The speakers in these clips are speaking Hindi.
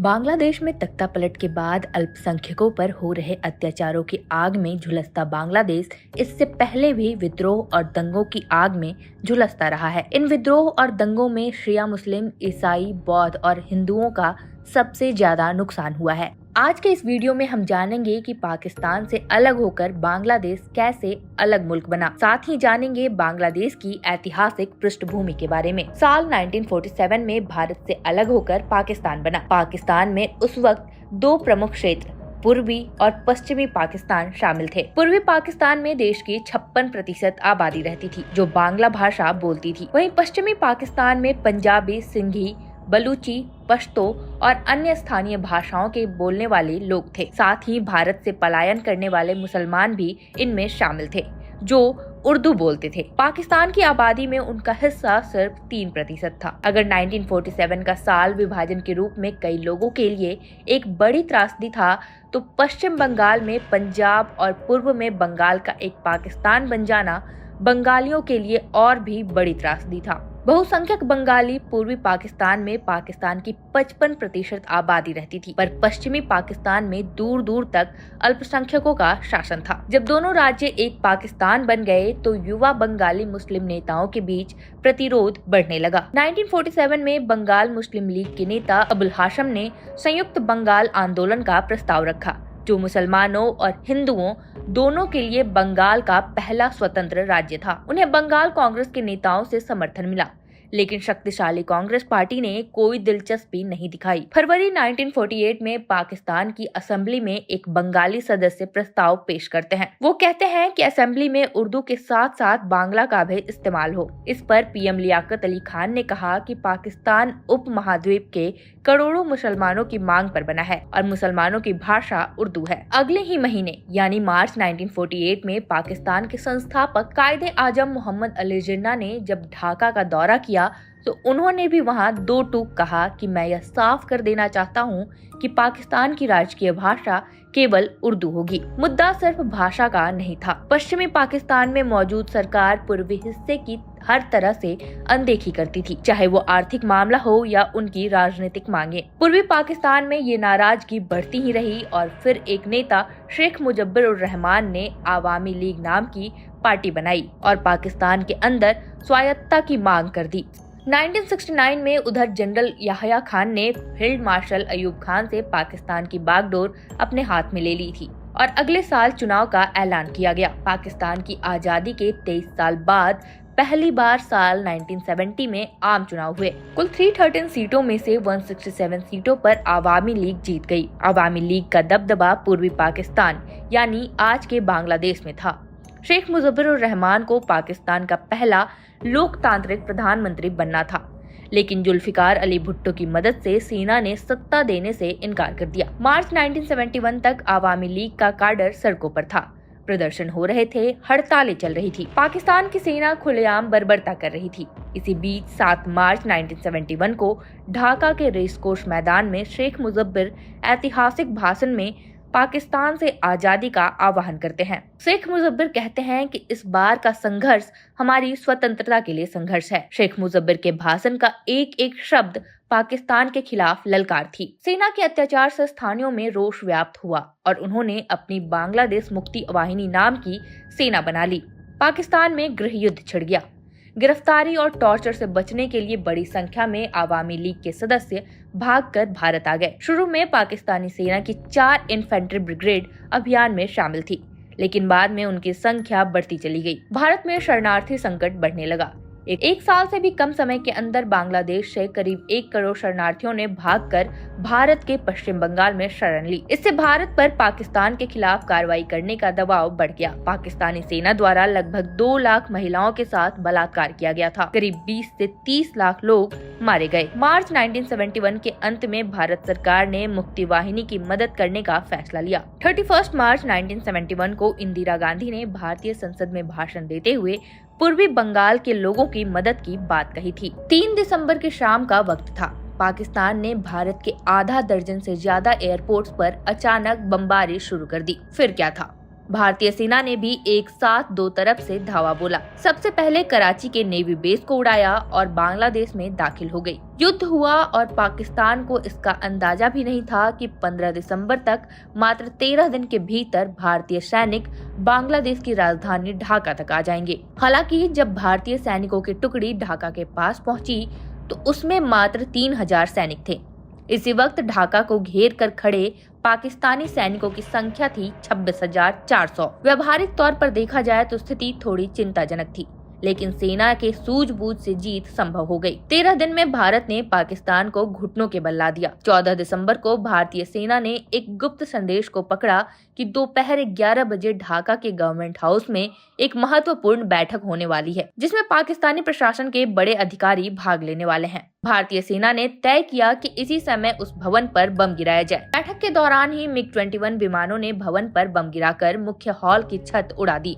बांग्लादेश में तख्तापलट के बाद अल्पसंख्यकों पर हो रहे अत्याचारों की आग में झुलसता बांग्लादेश इससे पहले भी विद्रोह और दंगों की आग में झुलसता रहा है। इन विद्रोह और दंगों में शिया मुस्लिम, ईसाई, बौद्ध और हिंदुओं का सबसे ज्यादा नुकसान हुआ है। आज के इस वीडियो में हम जानेंगे कि पाकिस्तान से अलग होकर बांग्लादेश कैसे अलग मुल्क बना। साथ ही जानेंगे बांग्लादेश की ऐतिहासिक पृष्ठभूमि के बारे में। साल 1947 में भारत से अलग होकर पाकिस्तान बना। पाकिस्तान में उस वक्त दो प्रमुख क्षेत्र पूर्वी और पश्चिमी पाकिस्तान शामिल थे। पूर्वी पाकिस्तान में देश की 56% आबादी रहती थी जो बांग्ला भाषा बोलती थी। वहीं पश्चिमी पाकिस्तान में पंजाबी, सिंधी, बलूची, पश्तो और अन्य स्थानीय भाषाओं के बोलने वाले लोग थे। साथ ही भारत से पलायन करने वाले मुसलमान भी इनमें शामिल थे जो उर्दू बोलते थे। पाकिस्तान की आबादी में उनका हिस्सा सिर्फ 3% था। अगर 1947 का साल विभाजन के रूप में कई लोगों के लिए एक बड़ी त्रासदी था, तो पश्चिम बंगाल में पंजाब और पूर्व में बंगाल का एक पाकिस्तान बन जाना बंगालियों के लिए और भी बड़ी त्रासदी था। बहुसंख्यक बंगाली पूर्वी पाकिस्तान में पाकिस्तान की 55% आबादी रहती थी, पर पश्चिमी पाकिस्तान में दूर दूर तक अल्पसंख्यकों का शासन था। जब दोनों राज्य एक पाकिस्तान बन गए तो युवा बंगाली मुस्लिम नेताओं के बीच प्रतिरोध बढ़ने लगा। 1947 में बंगाल मुस्लिम लीग के नेता अबुल हाशम ने संयुक्त बंगाल आंदोलन का प्रस्ताव रखा, जो मुसलमानों और हिंदुओं दोनों के लिए बंगाल का पहला स्वतंत्र राज्य था। उन्हें बंगाल कांग्रेस के नेताओं से समर्थन मिला, लेकिन शक्तिशाली कांग्रेस पार्टी ने कोई दिलचस्पी नहीं दिखाई। फरवरी 1948 में पाकिस्तान की असेंबली में एक बंगाली सदस्य प्रस्ताव पेश करते हैं। वो कहते हैं कि असेंबली में उर्दू के साथ साथ बांग्ला का भी इस्तेमाल हो। इस पर पीएम लियाकत अली खान ने कहा कि पाकिस्तान उप महाद्वीप के करोड़ों मुसलमानों की मांग पर बना है और मुसलमानों की भाषा उर्दू है। अगले ही महीने यानी मार्च 1948 में पाकिस्तान के संस्थापक कायदे आजम मोहम्मद अली जिन्ना ने जब ढाका का दौरा किया तो उन्होंने भी वहां दो टूक कहा कि मैं यह साफ कर देना चाहता हूं कि पाकिस्तान की राजकीय भाषा केवल उर्दू होगी। मुद्दा सिर्फ भाषा का नहीं था। पश्चिमी पाकिस्तान में मौजूद सरकार पूर्वी हिस्से की हर तरह से अनदेखी करती थी, चाहे वो आर्थिक मामला हो या उनकी राजनीतिक मांगे। पूर्वी पाकिस्तान में ये नाराजगी बढ़ती ही रही और फिर एक नेता शेख मुजब्बर उर रहमान ने आवामी लीग नाम की पार्टी बनाई और पाकिस्तान के अंदर स्वायत्तता की मांग कर दी। 1969 में उधर जनरल याह्या खान ने फील्ड मार्शल अयूब खान से पाकिस्तान की बागडोर अपने हाथ में ले ली थी और अगले साल चुनाव का ऐलान किया गया। पाकिस्तान की आजादी के 23 साल बाद पहली बार साल 1970 में आम चुनाव हुए। कुल 313 सीटों में से 167 सीटों पर आवामी लीग जीत गई। आवामी लीग का दबदबा पूर्वी पाकिस्तान यानी आज के बांग्लादेश में था। शेख मुजफ्फर उर रहमान को पाकिस्तान का पहला लोकतांत्रिक प्रधानमंत्री बनना था, लेकिन जुल्फिकार अली भुट्टो की मदद से सेना ने सत्ता देने से इनकार कर दिया। मार्च 1971 तक आवामी लीग का काडर सड़कों पर था, प्रदर्शन हो रहे थे, हड़तालें चल रही थी। पाकिस्तान की सेना खुलेआम बर्बरता कर रही थी। इसी बीच 7 मार्च 1971 को ढाका के रेसकोर्स मैदान में शेख मुजफ्फर ऐतिहासिक भाषण में पाकिस्तान से आजादी का आह्वान करते हैं। शेख मुजफ्फर कहते हैं कि इस बार का संघर्ष हमारी स्वतंत्रता के लिए संघर्ष है। शेख मुजफ्फर के भाषण का एक एक शब्द पाकिस्तान के खिलाफ ललकार थी। सेना के अत्याचार से स्थानियों में रोष व्याप्त हुआ और उन्होंने अपनी बांग्लादेश मुक्ति वाहिनी नाम की सेना बना ली। पाकिस्तान में गृह युद्ध छिड़ गया। गिरफ्तारी और टॉर्चर से बचने के लिए बड़ी संख्या में आवामी लीग के सदस्य भागकर भारत आ गए। शुरू में पाकिस्तानी सेना की 4 इन्फेंट्री ब्रिगेड अभियान में शामिल थी, लेकिन बाद में उनकी संख्या बढ़ती चली गई। भारत में शरणार्थी संकट बढ़ने लगा। एक साल से भी कम समय के अंदर बांग्लादेश से करीब 1 करोड़ शरणार्थियों ने भागकर भारत के पश्चिम बंगाल में शरण ली। इससे भारत पर पाकिस्तान के खिलाफ कार्रवाई करने का दबाव बढ़ गया। पाकिस्तानी सेना द्वारा लगभग 2 लाख महिलाओं के साथ बलात्कार किया गया था। करीब 20 से 30 लाख लोग मारे गए। मार्च 1971 के अंत में भारत सरकार ने मुक्ति वाहिनी की मदद करने का फैसला लिया। 31 मार्च 1971 को इंदिरा गांधी ने भारतीय संसद में भाषण देते हुए पूर्वी बंगाल के लोगों की मदद की बात कही थी। 3 दिसंबर की शाम का वक्त था। पाकिस्तान ने भारत के आधा दर्जन से ज्यादा एयरपोर्ट्स पर अचानक बमबारी शुरू कर दी। फिर क्या था? भारतीय सेना ने भी एक साथ दो तरफ से धावा बोला। सबसे पहले कराची के नेवी बेस को उड़ाया और बांग्लादेश में दाखिल हो गई। युद्ध हुआ और पाकिस्तान को इसका अंदाजा भी नहीं था कि 15 दिसंबर तक मात्र 13 दिन के भीतर भारतीय सैनिक बांग्लादेश की राजधानी ढाका तक आ जाएंगे। हालांकि जब भारतीय सैनिकों की टुकड़ी ढाका के पास पहुंची तो उसमें मात्र 3000 सैनिक थे। इसी वक्त ढाका को घेर कर खड़े पाकिस्तानी सैनिकों की संख्या थी 26,400। व्यवहारिक तौर पर देखा जाए तो स्थिति थोड़ी चिंताजनक थी, लेकिन सेना के सूझबूझ से जीत संभव हो गई। 13 दिन में भारत ने पाकिस्तान को घुटनों के बल ला दिया। 14 दिसंबर को भारतीय सेना ने एक गुप्त संदेश को पकड़ा कि दोपहर 11 बजे ढाका के गवर्नमेंट हाउस में एक महत्वपूर्ण बैठक होने वाली है, जिसमें पाकिस्तानी प्रशासन के बड़े अधिकारी भाग लेने वाले हैं। भारतीय सेना ने तय किया कि इसी समय उस भवन पर बम गिराया जाए। बैठक के दौरान ही MiG-21 विमानों ने भवन पर बम गिराकर मुख्य हॉल की छत उड़ा दी।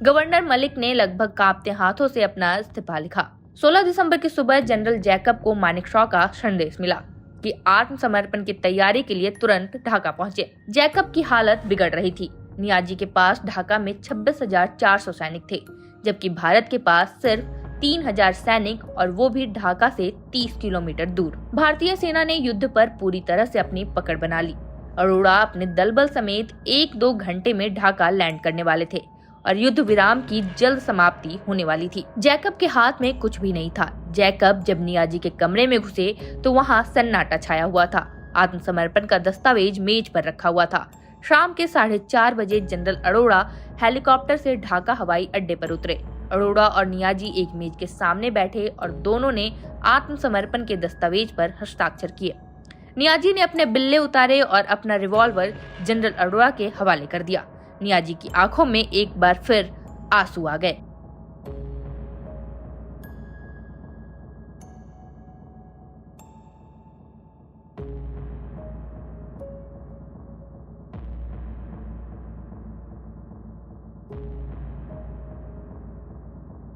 गवर्नर मलिक ने लगभग कांपते हाथों से अपना इस्तीफा लिखा। 16 दिसंबर की सुबह जनरल जैकब को मानेकशॉ का संदेश मिला कि आत्मसमर्पण की तैयारी के लिए तुरंत ढाका पहुंचे। जैकब की हालत बिगड़ रही थी। नियाजी के पास ढाका में 26,400 सैनिक थे, जबकि भारत के पास सिर्फ 3000 सैनिक, और वो भी ढाका से 30 किलोमीटर दूर। भारतीय सेना ने युद्ध पर पूरी तरह से अपनी पकड़ बना ली। अरोड़ा अपने दलबल समेत 1-2 घंटे में ढाका लैंड करने वाले थे और युद्ध विराम की जल्द समाप्ति होने वाली थी। जैकब के हाथ में कुछ भी नहीं था। जैकब जब नियाजी के कमरे में घुसे तो वहाँ सन्नाटा छाया हुआ था। आत्मसमर्पण का दस्तावेज मेज पर रखा हुआ था। शाम के 4:30 बजे जनरल अरोड़ा हेलीकॉप्टर से ढाका हवाई अड्डे पर उतरे। अरोड़ा और नियाजी एक मेज के सामने बैठे और दोनों ने आत्मसमर्पण के दस्तावेज पर हस्ताक्षर किए। नियाजी ने अपने बिल्ले उतारे और अपना रिवॉल्वर जनरल अरोड़ा के हवाले कर दिया। नियाजी की आंखों में एक बार फिर आंसू आ गए।